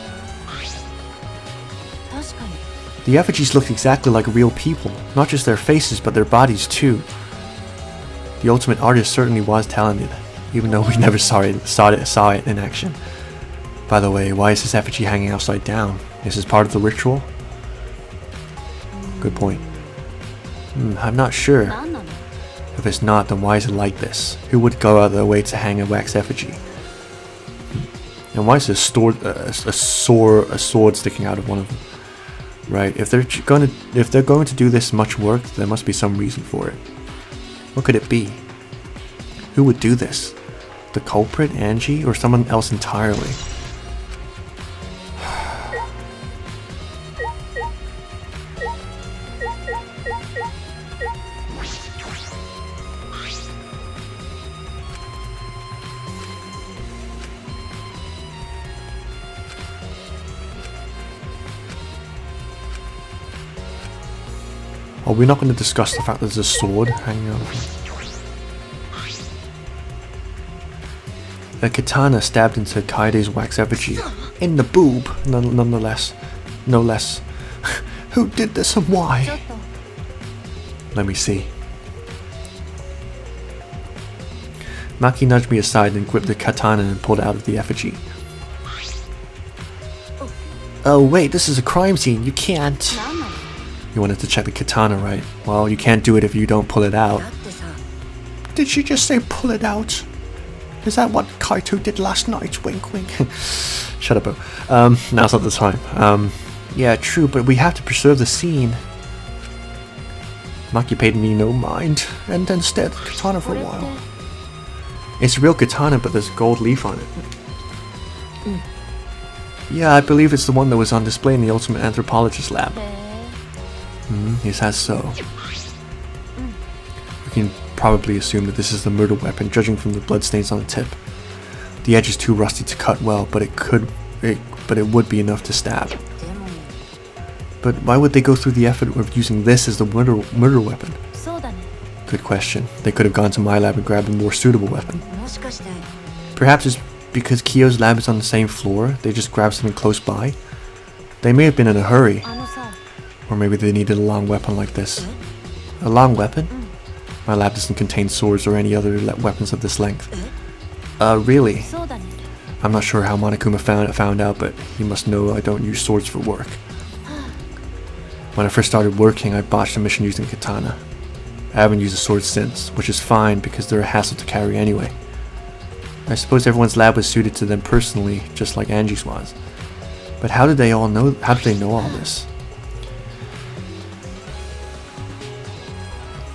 The effigies look exactly like real people, not just their faces, but their bodies too. The ultimate artist certainly was talented, even though we never saw it in action. By the way, why is this effigy hanging upside down? Is this part of the ritual? Good point. I'm not sure. If it's not, then why is it like this? Who would go out of their way to hang a wax effigy? And why is there a sword sticking out of one of them? Right, if they're going to do this much work, there must be some reason for it. What could it be? Who would do this? The culprit, Angie, or someone else entirely? Are we not going to discuss the fact that there's a sword hanging out of it? A katana stabbed into Kaide's wax effigy. In the boob, nonetheless. No less. Who did this and why? Let me see. Maki nudged me aside and gripped the katana and pulled it out of the effigy. Oh wait, this is a crime scene, you can't. You wanted to check the katana, right? Well, you can't do it if you don't pull it out. Did she just say pull it out? Is that what Kaito did last night? Wink wink. Shut up, bro. Now's not the time. Yeah, true, but we have to preserve the scene. Maki paid me no mind, and then stared at the katana for a while. It's a real katana, but there's a gold leaf on it. Yeah, I believe it's the one that was on display in the Ultimate Anthropologist lab. Yes, that's so. We can probably assume that this is the murder weapon, judging from the bloodstains on the tip. The edge is too rusty to cut well, but it would be enough to stab. But why would they go through the effort of using this as the murder weapon? Good question. They could have gone to my lab and grabbed a more suitable weapon. Perhaps it's because Kyo's lab is on the same floor, they just grabbed something close by. They may have been in a hurry. Or maybe they needed a long weapon like this. A long weapon? My lab doesn't contain swords or any other weapons of this length. Really? I'm not sure how Monokuma found out, but he must know I don't use swords for work. When I first started working, I botched a mission using katana. I haven't used a sword since, which is fine because they're a hassle to carry anyway. I suppose everyone's lab was suited to them personally, just like Angie's was. But how did they know all this?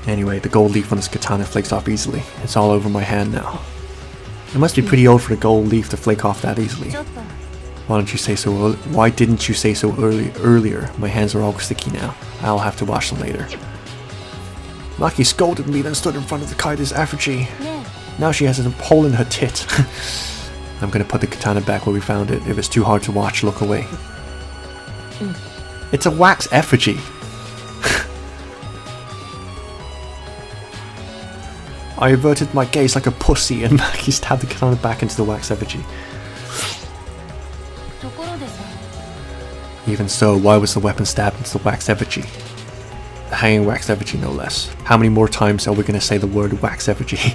Anyway, the gold leaf on this katana flakes off easily. It's all over my hand now. It must be pretty old for the gold leaf to flake off that easily. Why didn't you say so earlier? My hands are all sticky now. I'll have to wash them later. Maki scolded me, then stood in front of the Kaide's effigy. Now she has a hole in her tit. I'm gonna put the katana back where we found it. If it's too hard to watch, look away. It's a wax effigy. I averted my gaze like a pussy and Maki stabbed the katana back into the wax effigy. Even so, why was the weapon stabbed into the wax effigy? The hanging wax effigy, no less. How many more times are we going to say the word wax effigy?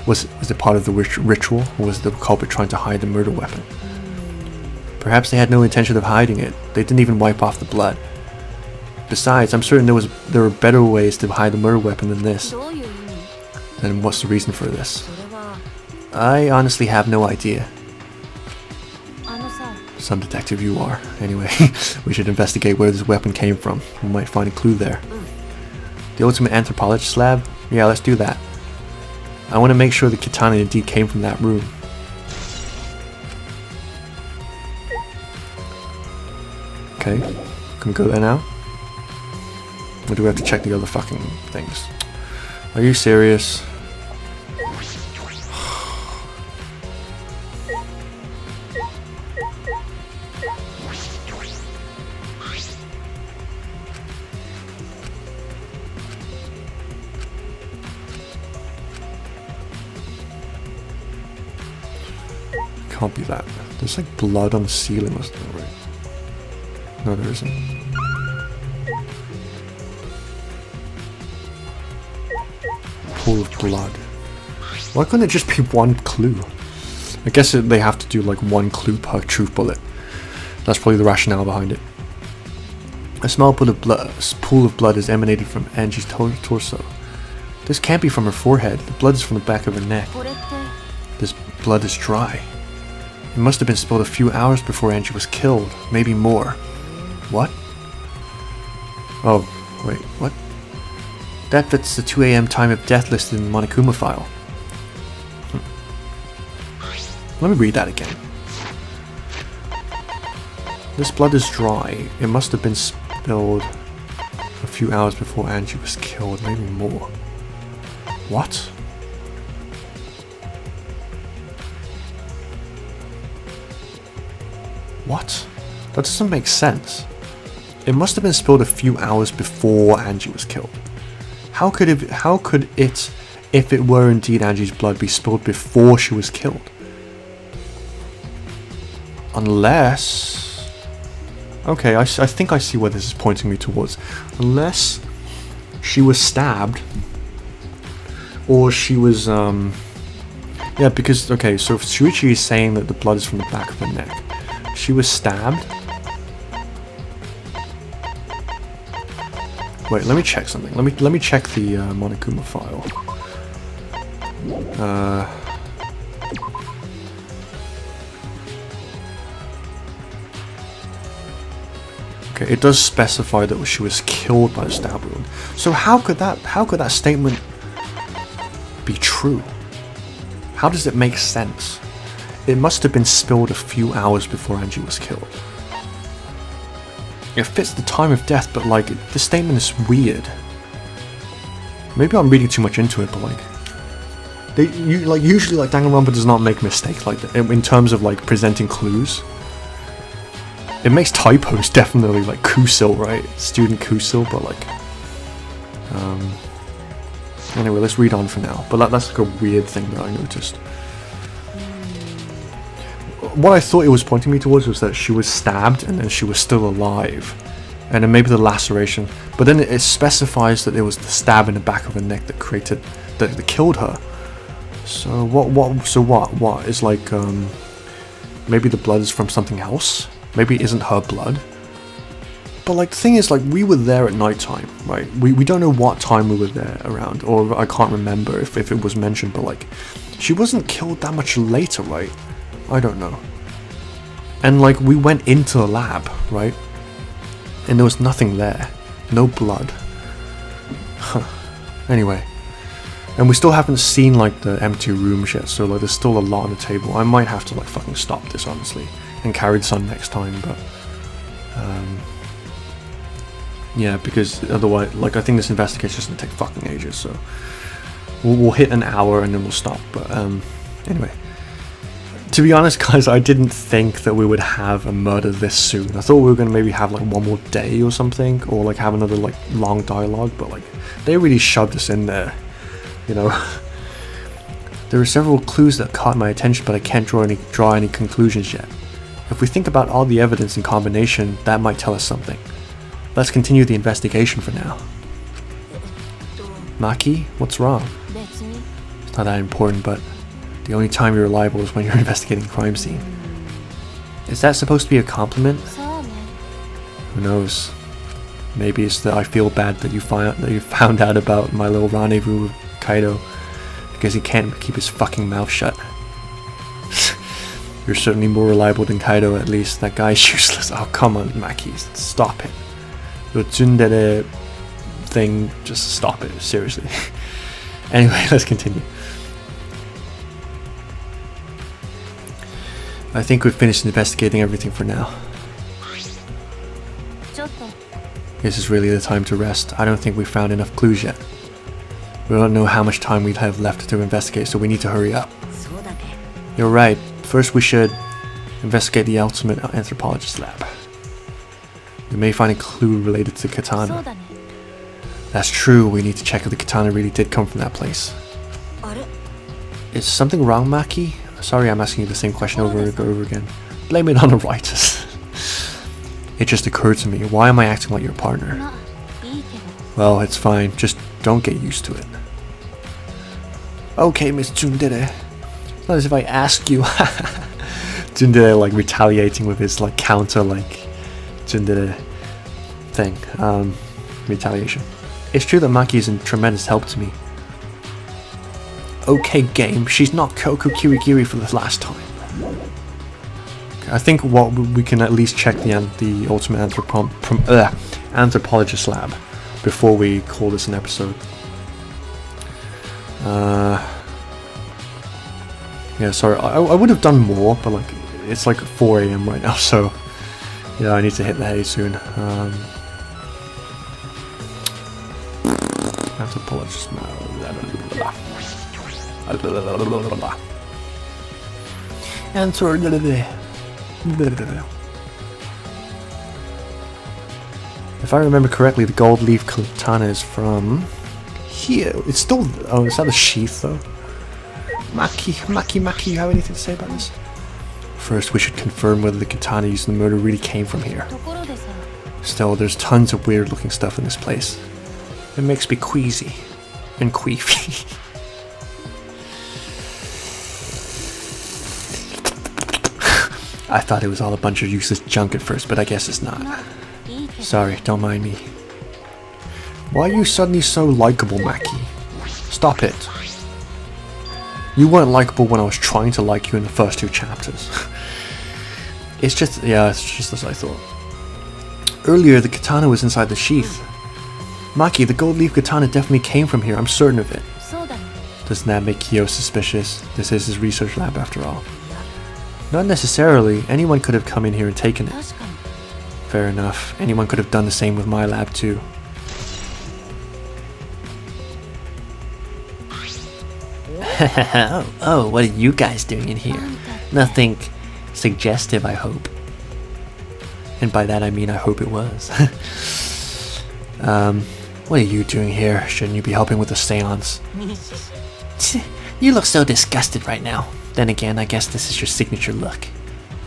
Was it part of the ritual, or was the culprit trying to hide the murder weapon? Perhaps they had no intention of hiding it. They didn't even wipe off the blood. Besides, I'm certain there were better ways to hide the murder weapon than this. Then what's the reason for this? I honestly have no idea. Some detective you are. Anyway, we should investigate where this weapon came from. We might find a clue there. The ultimate anthropologist lab? Yeah, let's do that. I want to make sure the katana indeed came from that room. Okay, can we go there now? Or do we have to check the other fucking things? Are you serious? Can't be that. There's like blood on the ceiling or something, right? No, there isn't. Pool of blood. Why couldn't it just be one clue? I guess they have to do like one clue per truth bullet. That's probably the rationale behind it. A small pool of blood is emanated from Angie's torso. This can't be from her forehead. The blood is from the back of her neck. This blood is dry. It must have been spilled a few hours before Angie was killed. Maybe more. What? Oh, wait, what? That fits the 2 AM time of death listed in the Monokuma file. Let me read that again. This blood is dry. It must have been spilled a few hours before Angie was killed. Maybe more. What? What? That doesn't make sense. It must have been spilled a few hours before Angie was killed. How could it, if it were indeed Angie's blood, be spilled before she was killed? Unless... Okay, I think I see where this is pointing me towards. Unless she was stabbed, or she was, yeah, because, okay, so if Shuichi is saying that the blood is from the back of her neck, she was stabbed. Wait, let me check something. Let me check the Monokuma file. Okay, it does specify that she was killed by a stab wound. So how could that statement be true? How does it make sense? It must have been spilled a few hours before Angie was killed. It fits the time of death, but like, the statement is weird. Maybe I'm reading too much into it, but like, usually like Danganronpa does not make mistakes like that in terms of like presenting clues. It makes typos, definitely, like Kusil, right? Student Kusil, but like, anyway, let's read on for now. But that's like a weird thing that I noticed. What I thought it was pointing me towards was that she was stabbed and then she was still alive, and then maybe the laceration, but then it specifies that it was the stab in the back of her neck that killed her. So what is like, maybe the blood is from something else, maybe it isn't her blood. But like, the thing is, like, we were there at night time, right? We don't know what time we were there around, or I can't remember if it was mentioned, but like, she wasn't killed that much later, right? I don't know. And like, we went into the lab, right? And there was nothing there. No blood. Huh. Anyway. And we still haven't seen like the empty rooms yet, so like there's still a lot on the table. I might have to like fucking stop this, honestly, and carry this on next time, but yeah, because otherwise, like, I think this investigation is gonna take fucking ages, so we'll hit an hour and then we'll stop. But anyway, to be honest, guys, I didn't think that we would have a murder this soon. I thought we were gonna maybe have like one more day or something, or like have another like long dialogue, but like, they really shoved us in there, you know. There are several clues that caught my attention, but I can't draw any conclusions yet. If we think about all the evidence in combination, that might tell us something. Let's continue the investigation for now. Maki, what's wrong? It's not that important, but the only time you're reliable is when you're investigating a crime scene. Is that supposed to be a compliment? Who knows? Maybe it's that I feel bad that you found out about my little rendezvous with Kaido, because he can't keep his fucking mouth shut. You're certainly more reliable than Kaido, at least. That guy's useless. Oh, come on, Maki. Stop it. Your tsundere thing, just stop it. Seriously. Anyway, let's continue. I think we've finished investigating everything for now. This is really the time to rest. I don't think we've found enough clues yet. We don't know how much time we have left to investigate, so we need to hurry up. You're right. First we should investigate the ultimate anthropologist lab. We may find a clue related to katana. That's true, we need to check if the katana really did come from that place. Is something wrong, Maki? Sorry I'm asking you the same question over and over again. Blame it on the writers. It just occurred to me, why am I acting like your partner? Well, it's fine, just don't get used to it. Okay, Miss Tsundere. It's not as if I ask you. Tsundere like retaliating with his like counter like Tsundere thing. Retaliation. It's true that Maki is a tremendous help to me. Okay, game, she's not Koku Kirigiri for the last time. I think what we can at least check the ultimate anthropologist lab before we call this an episode. Yeah, sorry, I would have done more, but like it's like 4 AM right now, so yeah, I need to hit the hay soon. Anthropologist lab. If I remember correctly, the gold leaf katana is from here. It's still. Oh, is that a sheath though? Maki, you have anything to say about this? First, we should confirm whether the katana used in the murder really came from here. Still, there's tons of weird looking stuff in this place. It makes me queasy and queefy. I thought it was all a bunch of useless junk at first, but I guess it's not. Sorry, don't mind me. Why are you suddenly so likable, Maki? Stop it. You weren't likable when I was trying to like you in the first 2 chapters. It's just as I thought. Earlier, the katana was inside the sheath. Maki, the gold leaf katana definitely came from here, I'm certain of it. Doesn't that make Kyo suspicious? This is his research lab after all. Not necessarily. Anyone could have come in here and taken it. Fair enough. Anyone could have done the same with my lab too.
Oh, what are you guys doing in here? Nothing suggestive, I hope. And by that I mean I hope it was. What are you doing here? Shouldn't you be helping with the seance?
You look so disgusted right now.
Then again, I guess this is your signature look.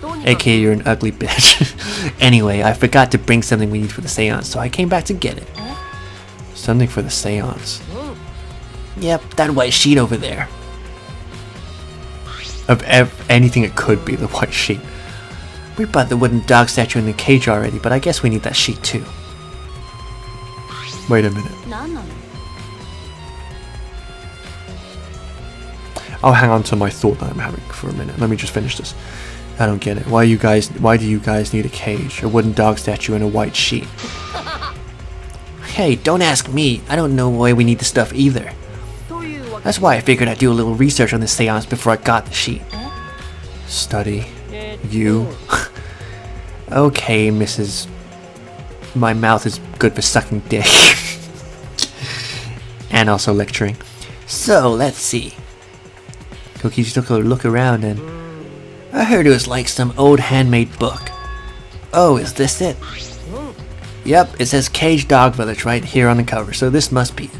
AKA you're an ugly bitch. Anyway, I forgot to bring something we need for the seance, so I came back to get it.
Something for the seance?
Yep, that white sheet over there.
Of anything it could be, the white sheet.
We brought the wooden dog statue in the cage already, but I guess we need that sheet too.
Wait a minute. I'll hang on to my thought that I'm having for a minute. Let me just finish this. I don't get it. Why do you guys need a cage, a wooden dog statue, and a white sheet?
Hey, don't ask me. I don't know why we need the stuff either. That's why I figured I'd do a little research on this seance before I got the sheet.
Study? You?
Okay, Mrs. My mouth is good for sucking dick. And also lecturing. So, let's see. Kokichi took a look around and I heard it was like some old handmade book. Oh, is this it? Yep, it says Cage Dog Village right here on the cover, so this must be it.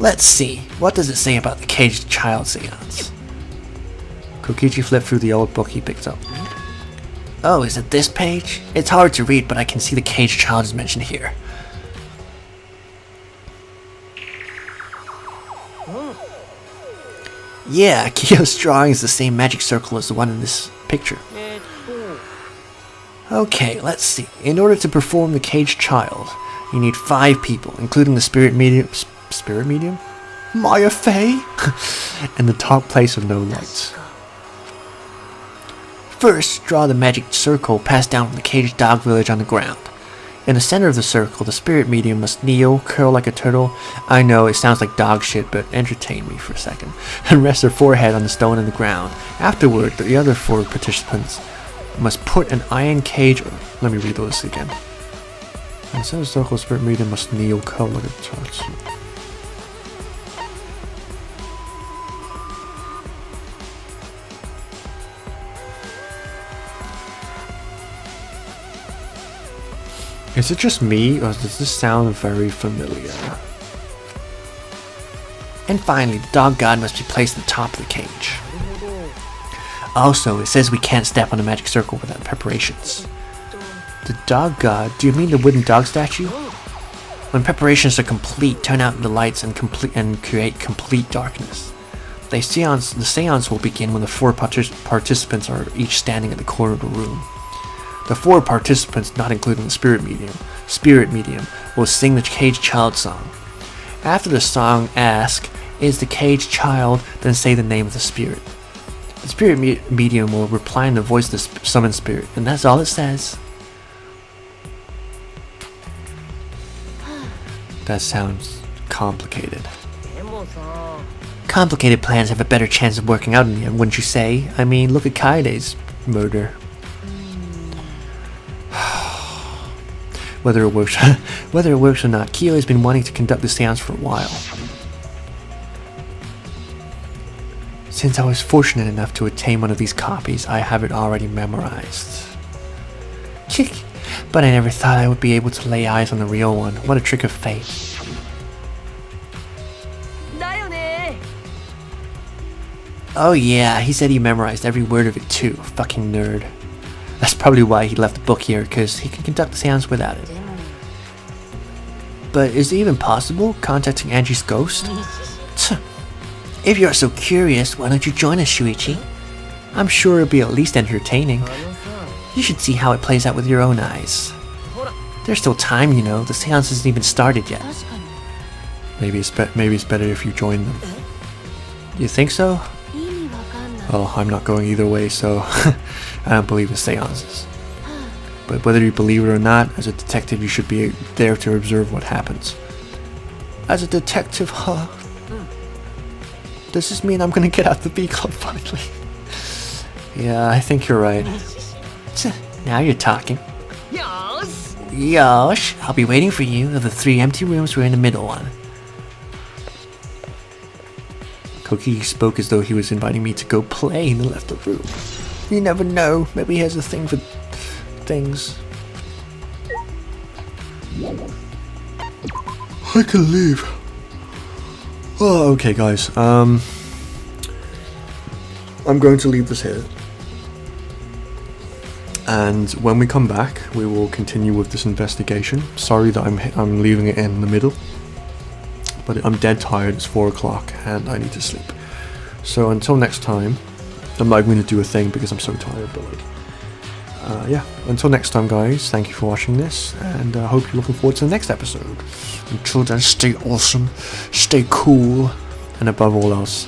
Let's see, what does it say about the caged child seance? Kokichi flipped through the old book he picked up. Oh, is it this page? It's hard to read, but I can see the caged child is mentioned here. Yeah, Kyo's drawing is the same magic circle as the one in this picture. Okay, let's see. In order to perform the caged child, you need 5 people, including the spirit medium? Maya Fey? And the top place of no lights. First, draw the magic circle passed down from the caged dog village on the ground. In the center of the circle, the spirit medium must kneel, curl like a turtle. I know, it sounds like dog shit, but entertain me for a second. And rest their forehead on the stone in the ground. Afterward, the other 4 participants must put an iron cage... Let me read those again. In the center of the circle, the spirit medium must kneel, curl like a turtle. Is it just me, or does this sound very familiar? And finally, the dog god must be placed on the top of the cage. Also, it says we can't step on the magic circle without preparations. The dog god? Do you mean the wooden dog statue? When preparations are complete, turn out the lights and create complete darkness. The seance will begin when the 4 participants are each standing at the corner of the room. The 4 participants, not including the spirit medium, will sing the caged child song. After the song, ask, "Is the caged child?" Then say the name of the spirit. The spirit medium will reply in the voice of the summoned spirit, and that's all it says. That sounds complicated. Complicated plans have a better chance of working out in the end, wouldn't you say? I mean, look at Kaide's murder. Whether it works or not, Kyo has been wanting to conduct the seance for a while. Since I was fortunate enough to attain one of these copies, I have it already memorized. But I never thought I would be able to lay eyes on the real one. What a trick of fate. Oh yeah, he said he memorized every word of it too. Fucking nerd. That's probably why he left the book here, because he can conduct the seance without it. But is it even possible, contacting Angie's ghost? If you're so curious, why don't you join us, Shuichi? I'm sure it'll be at least entertaining. You should see how it plays out with your own eyes. There's still time, you know. The seance hasn't even started yet. Maybe it's better if you join them. You think so? Well, I'm not going either way, so I don't believe in seances. But whether you believe it or not, as a detective you should be there to observe what happens. As a detective, huh? Does this mean I'm gonna get out the B Club finally? Yeah, I think you're right. Now you're talking. Yosh, I'll be waiting for you. Of the 3 empty rooms, we're in the middle one. Koki spoke as though he was inviting me to go play and then left the room. You never know, maybe he has a thing for things. I can leave. Oh, okay guys, I'm going to leave this here. And when we come back, we will continue with this investigation. Sorry that I'm leaving it in the middle. But I'm dead tired, it's 4 o'clock and I need to sleep. So until next time, I'm not going to do a thing because I'm so tired, but like, yeah, until next time guys, thank you for watching this, and I hope you're looking forward to the next episode. Until then, stay awesome, stay cool, and above all else,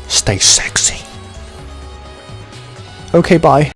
stay sexy. Okay, bye.